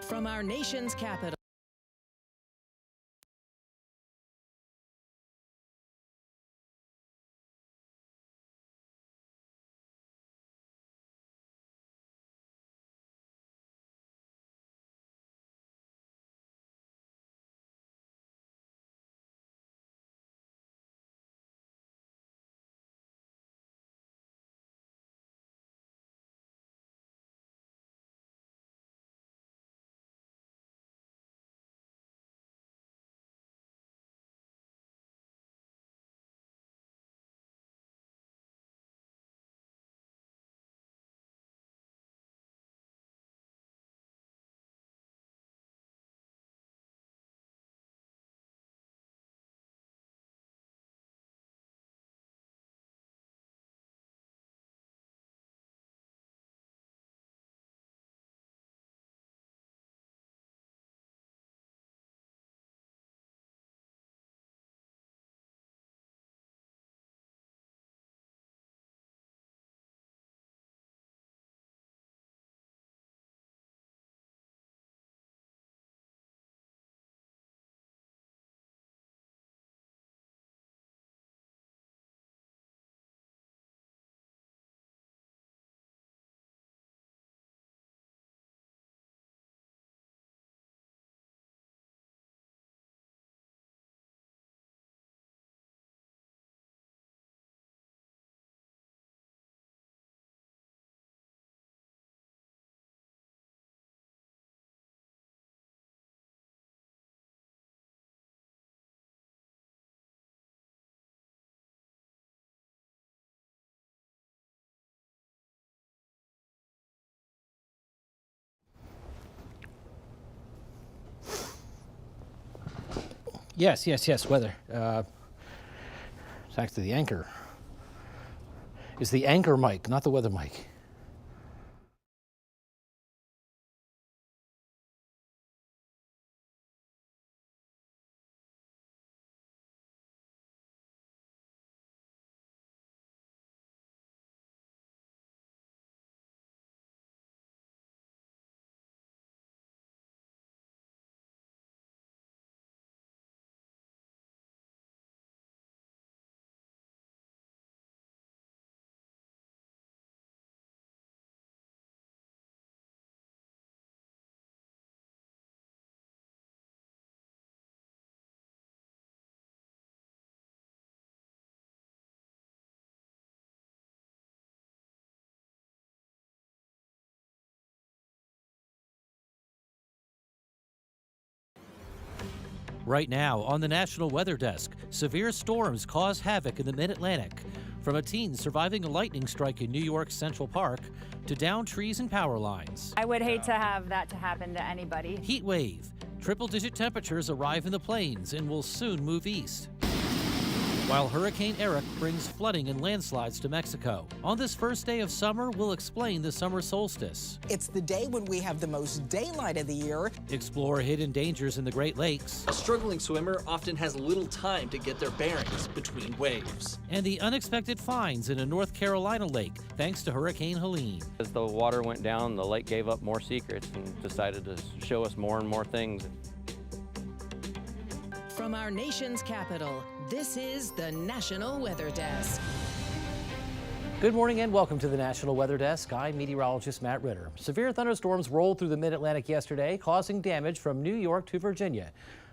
From our nation's capital. Yes, weather. It's actually the anchor. It's the anchor mic, not the weather mic. Right now, on the National Weather Desk, severe storms cause havoc in the mid-Atlantic. From a teen surviving a lightning strike in New York's Central Park to downed trees and power lines. I would hate to have that to happen to anybody. Heatwave. Triple-digit temperatures arrive in the plains and will soon move east. While Hurricane Eric brings flooding and landslides to Mexico. On this first day of summer, we'll explain the summer solstice. It's the day when we have the most daylight of the year. Explore hidden dangers in the Great Lakes. A struggling swimmer often has little time to get their bearings between waves. And the unexpected finds in a North Carolina lake, thanks to Hurricane Helene. As the water went down, the lake gave up more secrets and decided to show us more and more things. From our nation's capital, this is the National Weather Desk. Good morning and welcome to the National Weather Desk. I'm meteorologist Matt Ritter. Severe thunderstorms rolled through the mid-Atlantic yesterday, causing damage from New York to Virginia.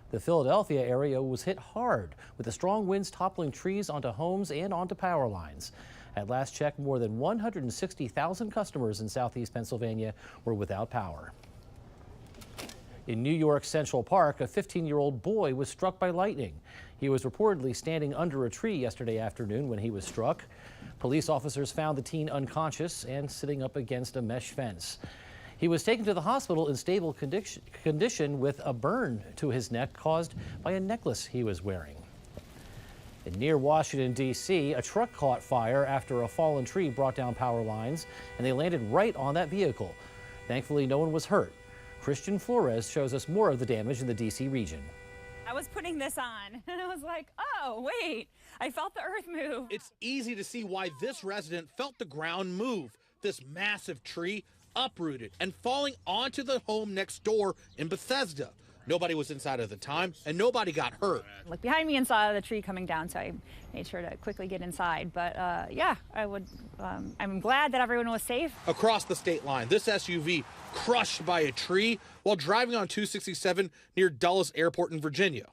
The Philadelphia area was hit hard, with the strong winds toppling trees onto homes and onto power lines. At last check, more than 160,000 customers in southeast Pennsylvania were without power. In New York's Central Park, a 15-year-old boy was struck by lightning. He was reportedly standing under a tree yesterday afternoon when he was struck. Police officers found the teen unconscious and sitting up against a mesh fence. He was taken to the hospital in stable condition with a burn to his neck caused by a necklace he was wearing. And near Washington, D.C., a truck caught fire after a fallen tree brought down power lines, and they landed right on that vehicle. Thankfully, no one was hurt. Christian Flores shows us more of the damage in the D.C. region. I was putting this on and I was like, oh, wait, I felt the earth move. It's easy to see why this resident felt the ground move. This massive tree uprooted and falling onto the home next door in Bethesda. Nobody was inside at the time, and nobody got hurt. I looked behind me and saw the tree coming down, so I made sure to quickly get inside. But yeah, I'm glad that everyone was safe. Across the state line, this SUV crushed by a tree while driving on 267 near Dulles Airport in Virginia.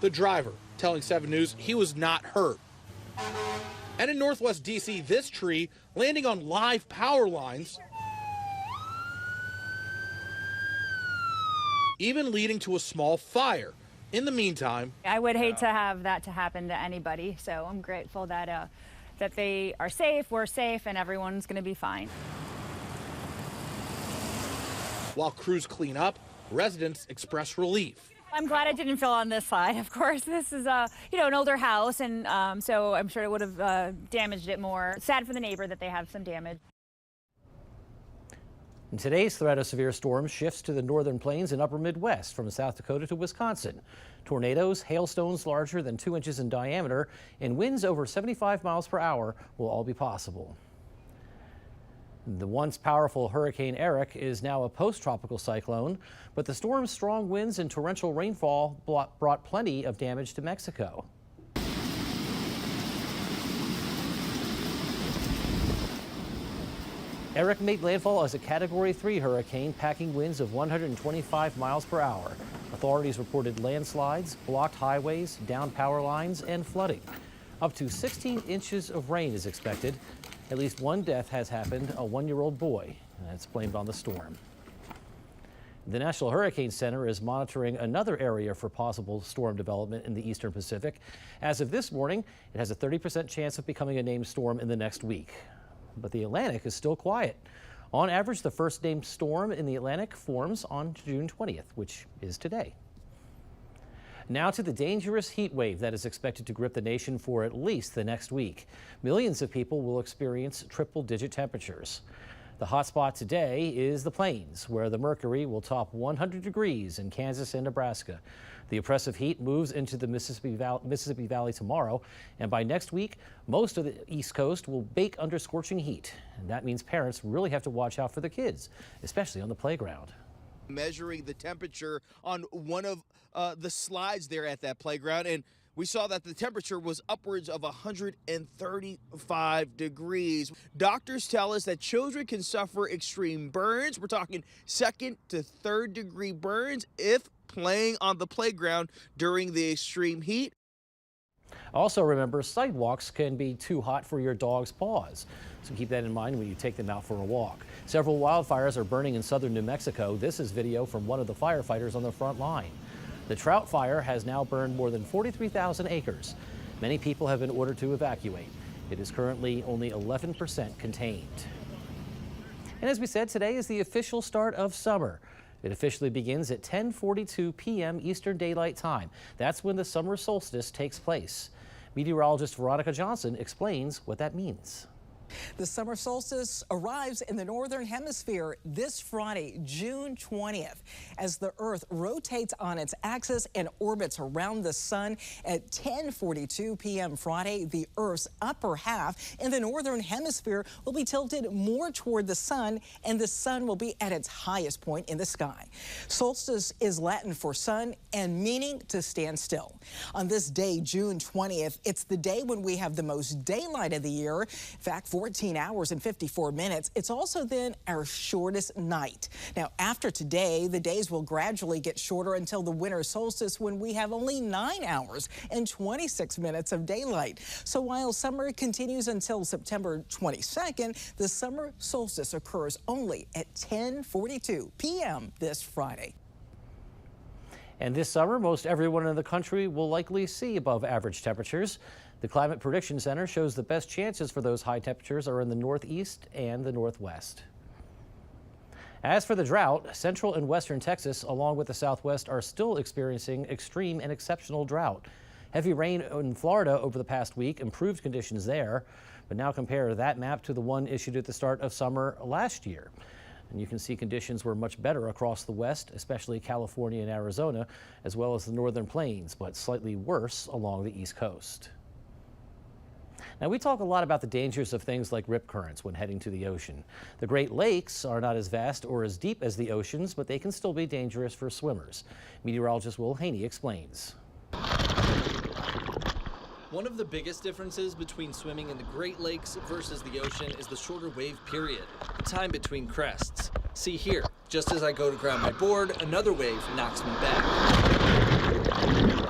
The driver telling 7 News he was not hurt. And in Northwest D.C., this tree landing on live power lines, even leading to a small fire. In the meantime, I would hate to have that to happen to anybody, so I'm grateful that that they are safe, we're safe, and everyone's going to be fine. While crews clean up, residents express relief. I'm glad I didn't feel on this side. Of course, this is an older house, and so I'm sure it would have damaged it more. Sad for the neighbor that they have some damage. And today's threat of severe storms shifts to the northern plains and upper Midwest from South Dakota to Wisconsin. Tornadoes, hailstones larger than 2 inches in diameter, and winds over 75 miles per hour will all be possible. The once powerful Hurricane Eric is now a post-tropical cyclone, but the storm's strong winds and torrential rainfall brought plenty of damage to Mexico. Eric made landfall as a Category 3 hurricane, packing winds of 125 miles per hour. Authorities reported landslides, blocked highways, downed power lines, and flooding. Up to 16 inches of rain is expected. At least one death has happened, a 1-year-old boy, and that's blamed on the storm. The National Hurricane Center is monitoring another area for possible storm development in the eastern Pacific. As of this morning, it has a 30% chance of becoming a named storm in the next week. But the Atlantic is still quiet. On average, the first named storm in the Atlantic forms on June 20th, which is today. Now to the dangerous heat wave that is expected to grip the nation for at least the next week. Millions of people will experience triple-digit temperatures. The hot spot today is the plains, where the mercury will top 100 degrees in Kansas and Nebraska. The oppressive heat moves into the Mississippi Valley tomorrow, and by next week, most of the East Coast will bake under scorching heat. And that means parents really have to watch out for the kids, especially on the playground. Measuring the temperature on one of the slides there at that playground, and we saw that the temperature was upwards of 135 degrees. Doctors tell us that children can suffer extreme burns. We're talking 2nd to 3rd degree burns if playing on the playground during the extreme heat. Also remember, sidewalks can be too hot for your dog's paws, so keep that in mind when you take them out for a walk. Several wildfires are burning in southern New Mexico. This is video from one of the firefighters on the front line. The Trout Fire has now burned more than 43,000 acres. Many people have been ordered to evacuate. It is currently only 11% contained. And as we said, today is the official start of summer. It officially begins at 10:42 p.m. Eastern Daylight Time. That's when the summer solstice takes place. Meteorologist Veronica Johnson explains what that means. The summer solstice arrives in the northern hemisphere this Friday, June 20th, as the Earth rotates on its axis and orbits around the sun. At 10:42 p.m. Friday, the Earth's upper half in the northern hemisphere will be tilted more toward the sun, and the sun will be at its highest point in the sky. Solstice is Latin for sun and meaning to stand still. On this day, June 20th, it's the day when we have the most daylight of the year. In fact, 14 hours and 54 minutes. It's also then our shortest night. Now, after today, the days will gradually get shorter until the winter solstice, when we have only 9 hours and 26 minutes of daylight. So while summer continues until September 22nd, the summer solstice occurs only at 10:42 p.m. this Friday. And this summer, most everyone in the country will likely see above average temperatures. The Climate Prediction Center shows the best chances for those high temperatures are in the northeast and the northwest. As for the drought, central and western Texas, along with the southwest, are still experiencing extreme and exceptional drought. Heavy rain in Florida over the past week improved conditions there, but now compare that map to the one issued at the start of summer last year. And you can see conditions were much better across the west, especially California and Arizona, as well as the northern plains, but slightly worse along the east coast. Now, we talk a lot about the dangers of things like rip currents when heading to the ocean. The Great Lakes are not as vast or as deep as the oceans, but they can still be dangerous for swimmers. Meteorologist Will Haney explains. One of the biggest differences between swimming in the Great Lakes versus the ocean is the shorter wave period, the time between crests. See here, just as I go to grab my board, another wave knocks me back.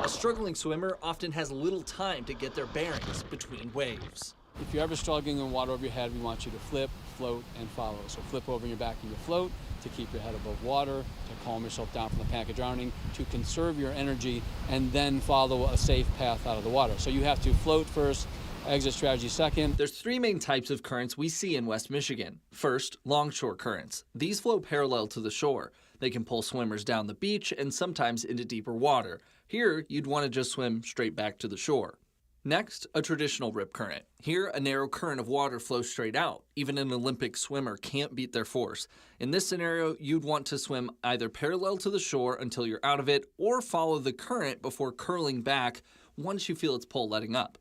A struggling swimmer often has little time to get their bearings between waves. If you're ever struggling in water over your head, we want you to flip, float, and follow. So flip over on your back and you float to keep your head above water, to calm yourself down from the panic of drowning, to conserve your energy, and then follow a safe path out of the water. So you have to float first, exit strategy second. There's three main types of currents we see in West Michigan. First, longshore currents. These flow parallel to the shore. They can pull swimmers down the beach and sometimes into deeper water. Here, you'd want to just swim straight back to the shore. Next, a traditional rip current. Here, a narrow current of water flows straight out. Even an Olympic swimmer can't beat their force. In this scenario, you'd want to swim either parallel to the shore until you're out of it, or follow the current before curling back once you feel its pull letting up.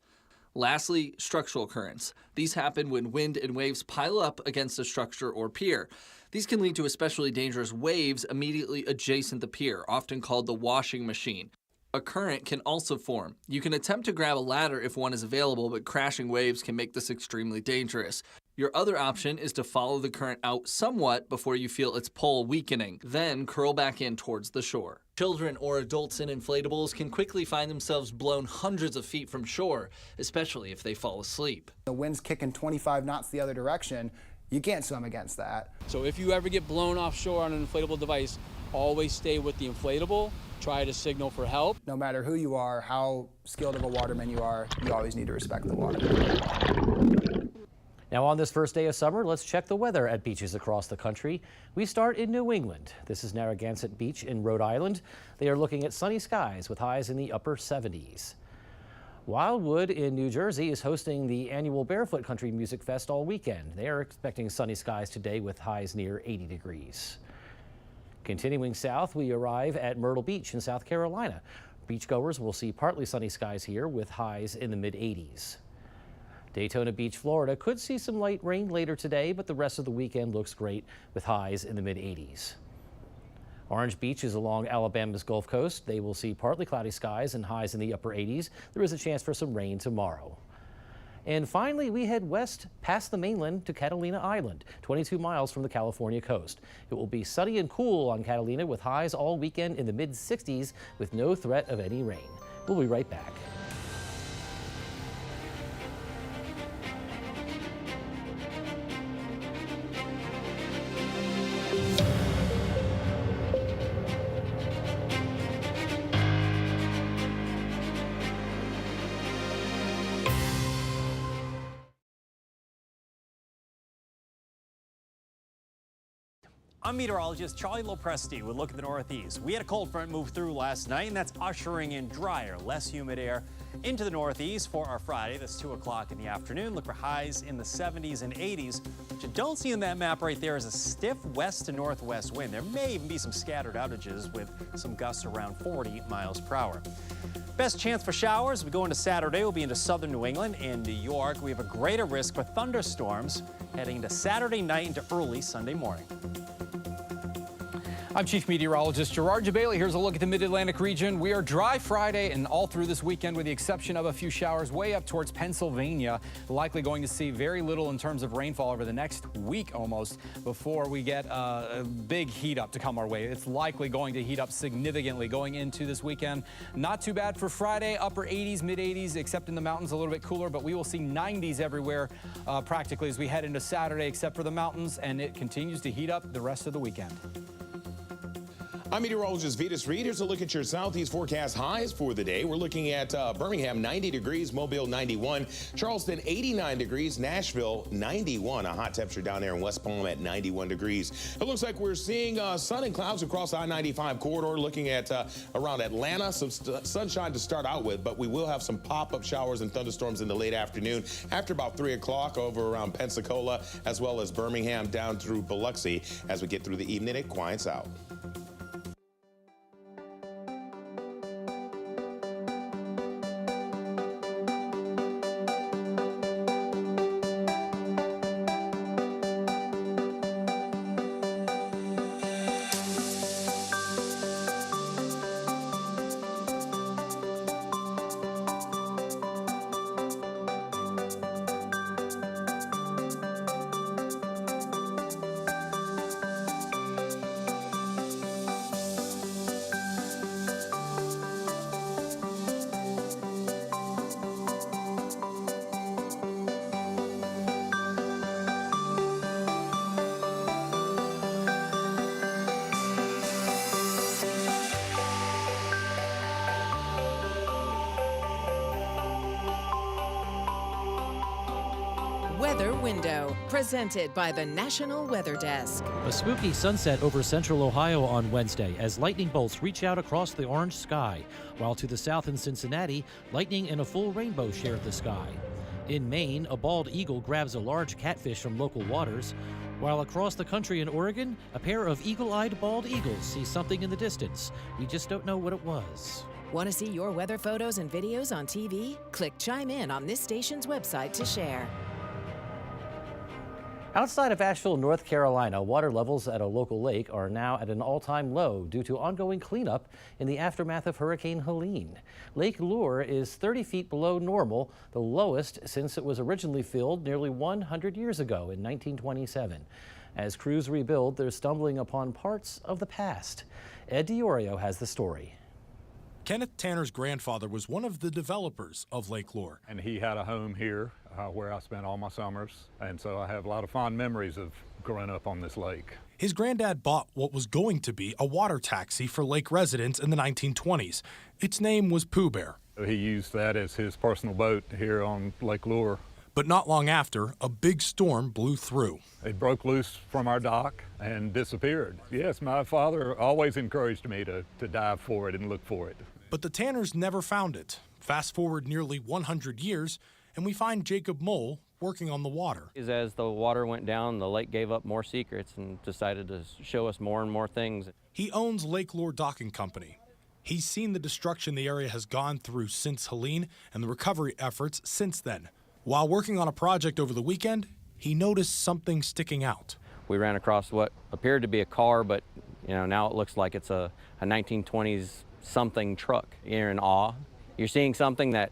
Lastly, structural currents. These happen when wind and waves pile up against a structure or pier. These can lead to especially dangerous waves immediately adjacent the pier, often called the washing machine. A current can also form. You can attempt to grab a ladder if one is available, but crashing waves can make this extremely dangerous. Your other option is to follow the current out somewhat before you feel its pull weakening, then curl back in towards the shore. Children or adults in inflatables can quickly find themselves blown hundreds of feet from shore, especially if they fall asleep. The wind's kicking 25 knots the other direction. You can't swim against that. So if you ever get blown offshore on an inflatable device, always stay with the inflatable. Try to signal for help. No matter who you are, how skilled of a waterman you are, you always need to respect the water. Now, on this first day of summer, let's check the weather at beaches across the country. We start in New England. This is Narragansett Beach in Rhode Island. They are looking at sunny skies with highs in the upper 70s. Wildwood in New Jersey is hosting the annual Barefoot Country Music Fest all weekend. They are expecting sunny skies today with highs near 80 degrees. Continuing south, we arrive at Myrtle Beach in South Carolina. Beachgoers will see partly sunny skies here with highs in the mid-80s. Daytona Beach, Florida could see some light rain later today, but the rest of the weekend looks great with highs in the mid-80s. Orange Beach is along Alabama's Gulf Coast. They will see partly cloudy skies and highs in the upper 80s. There is a chance for some rain tomorrow. And finally, we head west past the mainland to Catalina Island, 22 miles from the California coast. It will be sunny and cool on Catalina with highs all weekend in the mid-60s with no threat of any rain. We'll be right back. I'm meteorologist Charlie Lopresti with a look at the Northeast. We had a cold front move through last night, and that's ushering in drier, less humid air into the Northeast for our Friday. That's 2 o'clock in the afternoon. Look for highs in the 70s and 80s. What you don't see in that map right there is a stiff west to northwest wind. There may even be some scattered outages with some gusts around 40 miles per hour. Best chance for showers we go into Saturday will be into southern New England and New York. We have a greater risk for thunderstorms heading into Saturday night into early Sunday morning. I'm Chief Meteorologist Gerard Jabali. Here's a look at the Mid-Atlantic region. We are dry Friday and all through this weekend with the exception of a few showers way up towards Pennsylvania. Likely going to see very little in terms of rainfall over the next week almost before we get a big heat up to come our way. It's likely going to heat up significantly going into this weekend. Not too bad for Friday, upper 80s, mid 80s, except in the mountains a little bit cooler, but we will see 90s everywhere practically as we head into Saturday except for the mountains, and it continues to heat up the rest of the weekend. I'm meteorologist Vitas Reed. Here's a look at your southeast forecast highs for the day. We're looking at Birmingham 90 degrees, Mobile 91, Charleston 89 degrees, Nashville 91, a hot temperature down there in West Palm at 91 degrees. It looks like we're seeing sun and clouds across the I-95 corridor, looking at around Atlanta, some sunshine to start out with, but we will have some pop-up showers and thunderstorms in the late afternoon after about 3 o'clock over around Pensacola, as well as Birmingham down through Biloxi. As we get through the evening, it quiets out. Weather Window, presented by the National Weather Desk. A spooky sunset over central Ohio on Wednesday as lightning bolts reach out across the orange sky, while to the south in Cincinnati, lightning and a full rainbow share the sky. In Maine, a bald eagle grabs a large catfish from local waters, while across the country in Oregon, a pair of eagle-eyed bald eagles see something in the distance. We just don't know what it was. Want to see your weather photos and videos on TV? Click Chime In on this station's website to share. Outside of Asheville, North Carolina, water levels at a local lake are now at an all-time low due to ongoing cleanup in the aftermath of Hurricane Helene. Lake Lure is 30 feet below normal, the lowest since it was originally filled nearly 100 years ago in 1927. As crews rebuild, they're stumbling upon parts of the past. Ed DiOrio has the story. Kenneth Tanner's grandfather was one of the developers of Lake Lure. And he had a home here where I spent all my summers. And so I have a lot of fond memories of growing up on this lake. His granddad bought what was going to be a water taxi for lake residents in the 1920s. Its name was Pooh Bear. He used that as his personal boat here on Lake Lure. But not long after, a big storm blew through. It broke loose from our dock and disappeared. Yes, my father always encouraged me to dive for it and look for it. But the Tanners never found it. Fast forward nearly 100 years, and we find Jacob Mole working on the water. As the water went down, the lake gave up more secrets and decided to show us more and more things. He owns Lake Lure Docking Company. He's seen the destruction the area has gone through since Helene and the recovery efforts since then. While working on a project over the weekend, he noticed something sticking out. We ran across what appeared to be a car, but now it looks like it's a 1920s something truck. You're in awe. You're seeing something that,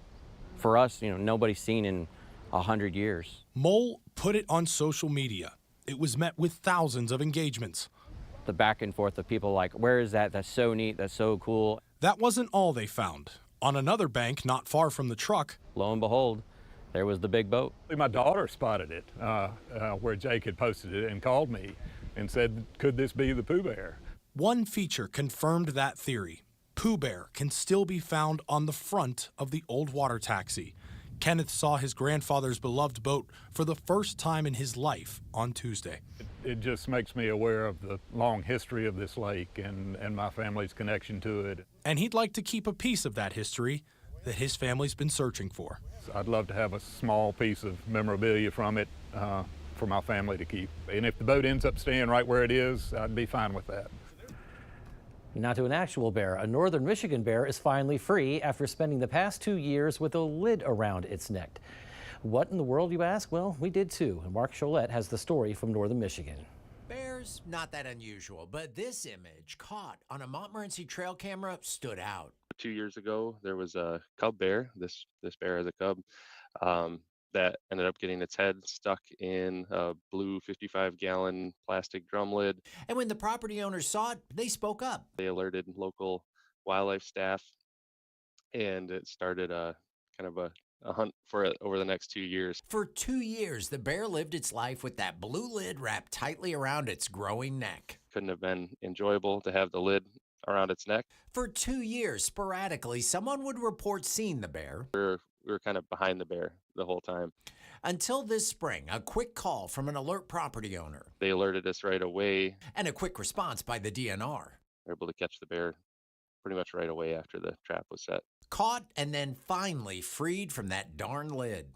for us, nobody's seen in 100 years. Mole put it on social media. It was met with thousands of engagements. The back and forth of people like, where is that? That's so neat. That's so cool. That wasn't all they found. On another bank not far from the truck, lo and behold, there was the big boat. My daughter spotted it where Jake had posted it and called me and said, could this be the Pooh Bear? One feature confirmed that theory. Pooh Bear can still be found on the front of the old water taxi. Kenneth saw his grandfather's beloved boat for the first time in his life on Tuesday. It just makes me aware of the long history of this lake and my family's connection to it. And he'd like to keep a piece of that history that his family's been searching for. I'd love to have a small piece of memorabilia from it for my family to keep. And if the boat ends up staying right where it is, I'd be fine with that. Now to an actual bear. A northern Michigan bear is finally free after spending the past 2 years with a lid around its neck. What in the world, you ask? Well, we did too. Mark Cholette has the story from northern Michigan. Bears, not that unusual, but this image caught on a Montmorency trail camera stood out. 2 years ago, there was a cub bear. This bear has a cub that ended up getting its head stuck in a blue 55-gallon plastic drum lid. And when the property owners saw it, they spoke up. They alerted local wildlife staff, and it started a kind of a hunt for it over the next 2 years. For 2 years, the bear lived its life with that blue lid wrapped tightly around its growing neck. Couldn't have been enjoyable to have the lid around its neck. For 2 years, sporadically, someone would report seeing the bear. We were kind of behind the bear the whole time. Until this spring, a quick call from an alert property owner. They alerted us right away. And a quick response by the DNR. We were able to catch the bear pretty much right away after the trap was set. Caught and then finally freed from that darn lid.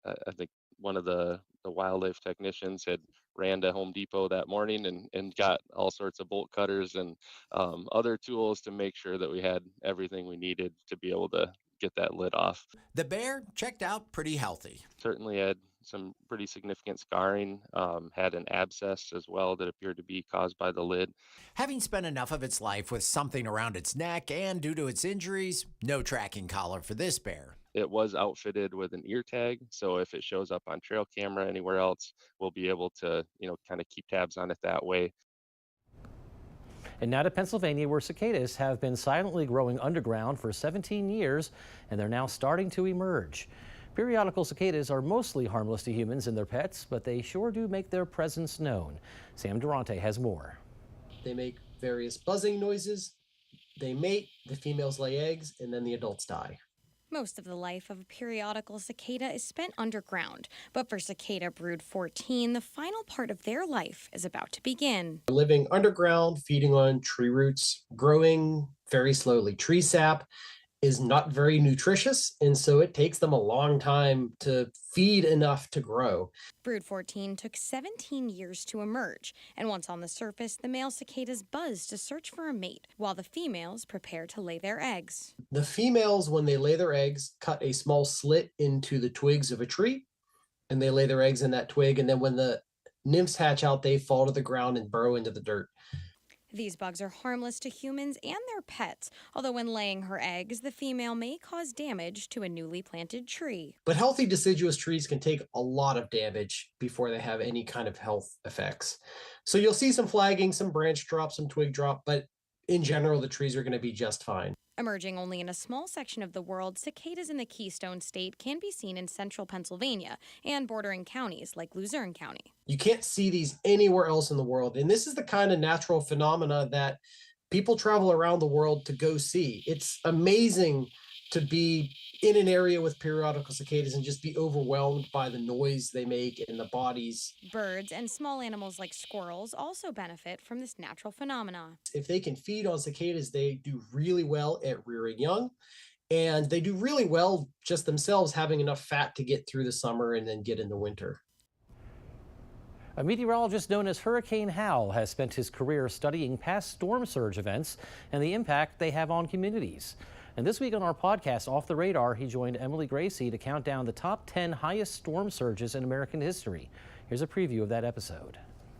I think one of the wildlife technicians had ran to Home Depot that morning and got all sorts of bolt cutters and other tools to make sure that we had everything we needed to be able to get that lid off. The bear checked out pretty healthy. Certainly had some pretty significant scarring, had an abscess as well that appeared to be caused by the lid. Having spent enough of its life with something around its neck and due to its injuries, no tracking collar for this bear. It was outfitted with an ear tag, so if it shows up on trail camera anywhere else, we'll be able to, kind of keep tabs on it that way. And now to Pennsylvania, where cicadas have been silently growing underground for 17 years, and they're now starting to emerge. Periodical cicadas are mostly harmless to humans and their pets, but they sure do make their presence known. Sam Durante has more. They make various buzzing noises, they mate, the females lay eggs, and then the adults die. Most of the life of a periodical cicada is spent underground, but for cicada brood 14, the final part of their life is about to begin. Living underground, feeding on tree roots, growing very slowly. Tree sap is not very nutritious, and so it takes them a long time to feed enough to grow. Brood 14 took 17 years to emerge, and once on the surface, the male cicadas buzz to search for a mate, while the females prepare to lay their eggs. The females, when they lay their eggs, cut a small slit into the twigs of a tree, and they lay their eggs in that twig, and then when the nymphs hatch out, they fall to the ground and burrow into the dirt. These bugs are harmless to humans and their pets, although when laying her eggs, the female may cause damage to a newly planted tree. But healthy deciduous trees can take a lot of damage before they have any kind of health effects. So you'll see some flagging, some branch drop, some twig drop, but in general, the trees are going to be just fine. Emerging only in a small section of the world, cicadas in the Keystone State can be seen in central Pennsylvania and bordering counties like Luzerne County. You can't see these anywhere else in the world. And this is the kind of natural phenomena that people travel around the world to go see. It's amazing to be in an area with periodical cicadas and just be overwhelmed by the noise they make and the bodies. Birds and small animals like squirrels also benefit from this natural phenomena. If they can feed on cicadas, they do really well at rearing young, and they do really well just themselves having enough fat to get through the summer and then get into winter. A meteorologist known as Hurricane Hal has spent his career studying past storm surge events and the impact they have on communities. And this week on our podcast, Off the Radar, he joined Emily Gracie to count down the top 10 highest storm surges in American history. Here's a preview of that episode.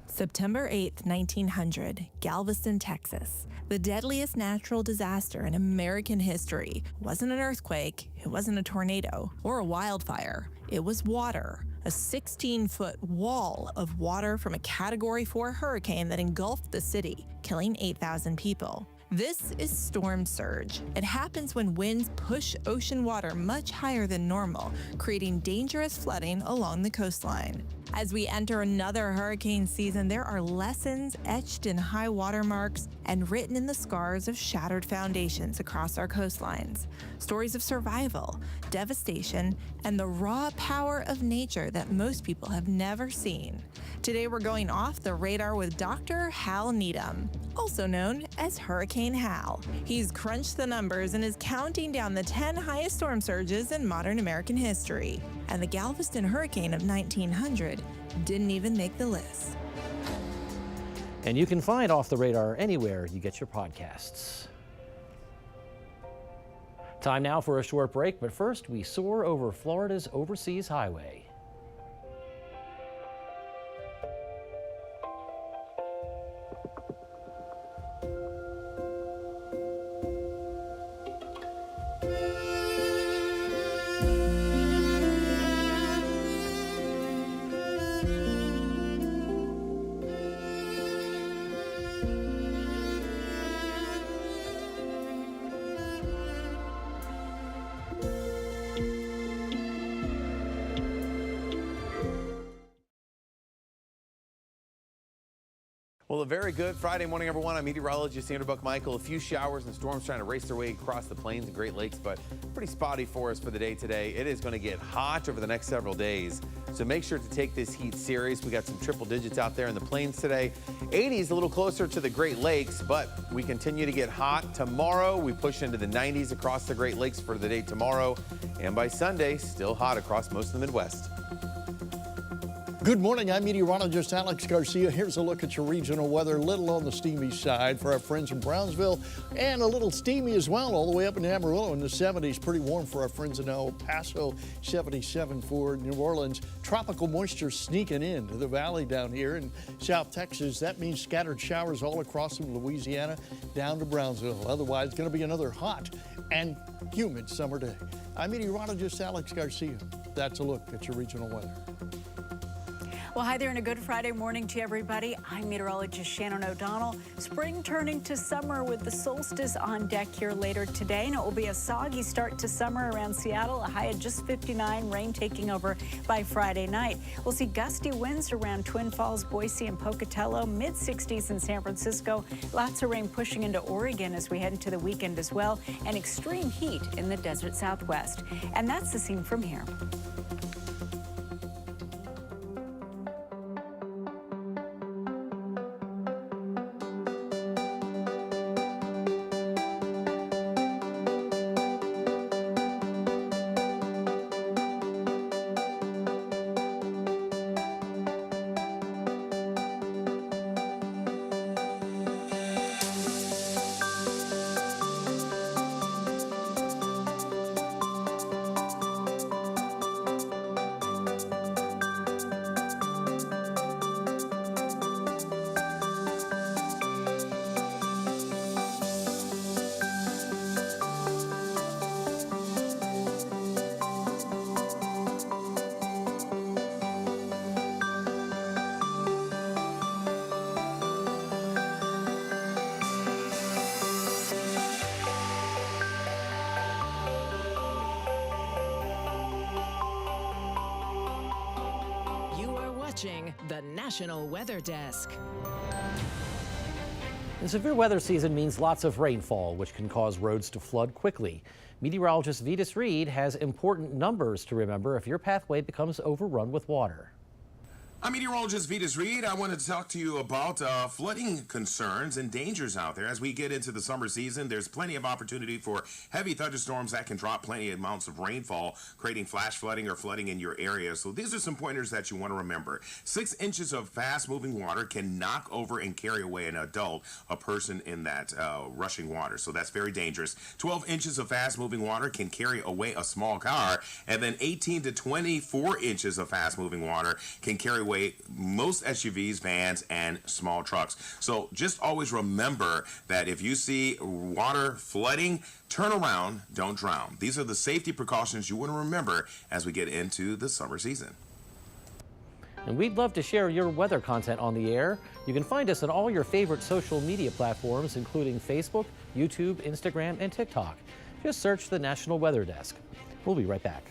September 8th, 1900, Galveston, Texas. The deadliest natural disaster in American history wasn't an earthquake, it wasn't a tornado, or a wildfire. It was water. A 16-foot wall of water from a Category 4 hurricane that engulfed the city, killing 8,000 people. This is storm surge. It happens when winds push ocean water much higher than normal, creating dangerous flooding along the coastline. As we enter another hurricane season, there are lessons etched in high water marks and written in the scars of shattered foundations across our coastlines. Stories of survival, devastation, and the raw power of nature that most people have never seen. Today we're going off the radar with Dr. Hal Needham, also known as Hurricane Hal. He's crunched the numbers and is counting down the 10 highest storm surges in modern American history. And the Galveston hurricane of 1900 didn't even make the list. And you can find Off the Radar anywhere you get your podcasts. Time now for a short break, but first we soar over Florida's overseas highway. Well, a very good Friday morning, everyone. I'm meteorologist Sandra Buck-Michael. A few showers and storms trying to race their way across the plains and Great Lakes, but pretty spotty for us for the day today. It is going to get hot over the next several days, so make sure to take this heat serious. We got some triple digits out there in the plains today. 80s a little closer to the Great Lakes, but we continue to get hot. Tomorrow, we push into the 90s across the Great Lakes for the day tomorrow, and by Sunday, still hot across most of the Midwest. Good morning, I'm meteorologist Alex Garcia. Here's a look at your regional weather. A little on the steamy side for our friends in Brownsville, and a little steamy as well all the way up in Amarillo in the 70s. Pretty warm for our friends in El Paso, 77 for New Orleans. Tropical moisture sneaking into the valley down here in South Texas. That means scattered showers all across from Louisiana down to Brownsville. Otherwise, it's going to be another hot and humid summer day. I'm meteorologist Alex Garcia. That's a look at your regional weather. Well, hi there and a good Friday morning to everybody. I'm meteorologist Shannon O'Donnell. Spring turning to summer with the solstice on deck here later today. And it will be a soggy start to summer around Seattle, a high of just 59, rain taking over by Friday night. We'll see gusty winds around Twin Falls, Boise, and Pocatello, mid-60s in San Francisco. Lots of rain pushing into Oregon as we head into the weekend as well, and extreme heat in the desert Southwest. And that's the scene from here. The National Weather Desk. The severe weather season means lots of rainfall, which can cause roads to flood quickly. Meteorologist Vetus Reed has important numbers to remember if your pathway becomes overrun with water. I'm meteorologist Vetus Reed. I wanted to talk to you about flooding concerns and dangers out there. As we get into the summer season, there's plenty of opportunity for heavy thunderstorms that can drop plenty of amounts of rainfall, creating flash flooding or flooding in your area. So these are some pointers that you want to remember. 6 inches of fast-moving water can knock over and carry away an adult, a person in that rushing water. So that's very dangerous. 12 inches of fast-moving water can carry away a small car, and then 18 to 24 inches of fast-moving water can carry away most SUVs, vans, and small trucks. So just always remember that if you see water flooding, turn around, don't drown. These are the safety precautions you want to remember as we get into the summer season. And we'd love to share your weather content on the air. You can find us on all your favorite social media platforms, including Facebook, YouTube, Instagram, and TikTok. Just search the National Weather Desk. We'll be right back.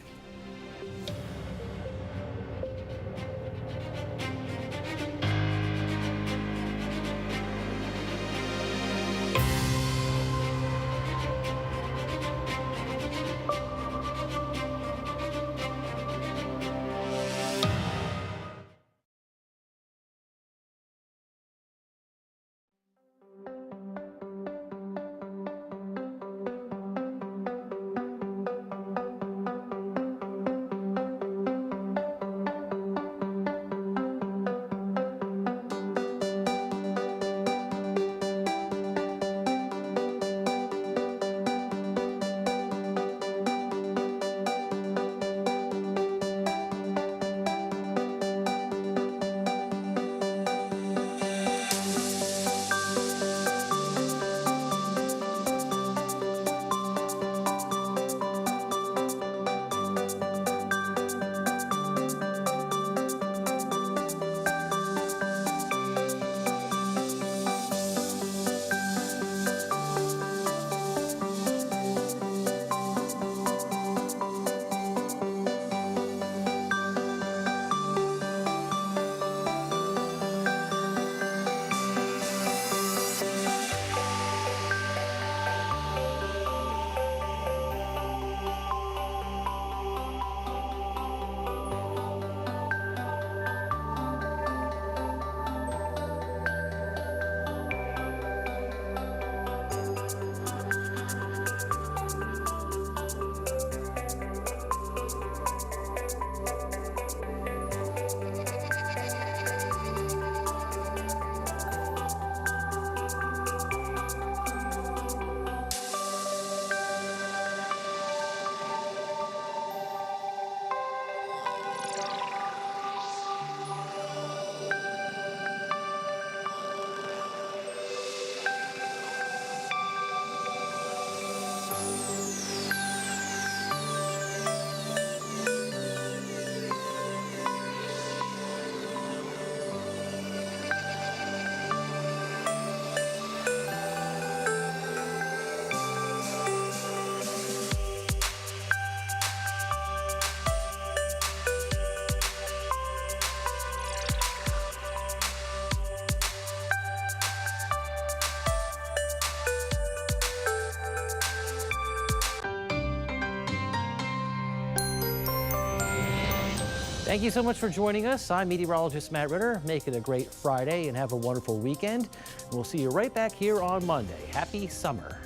Thank you so much for joining us. I'm meteorologist Matt Ritter. Make it a great Friday and have a wonderful weekend. We'll see you right back here on Monday. Happy summer.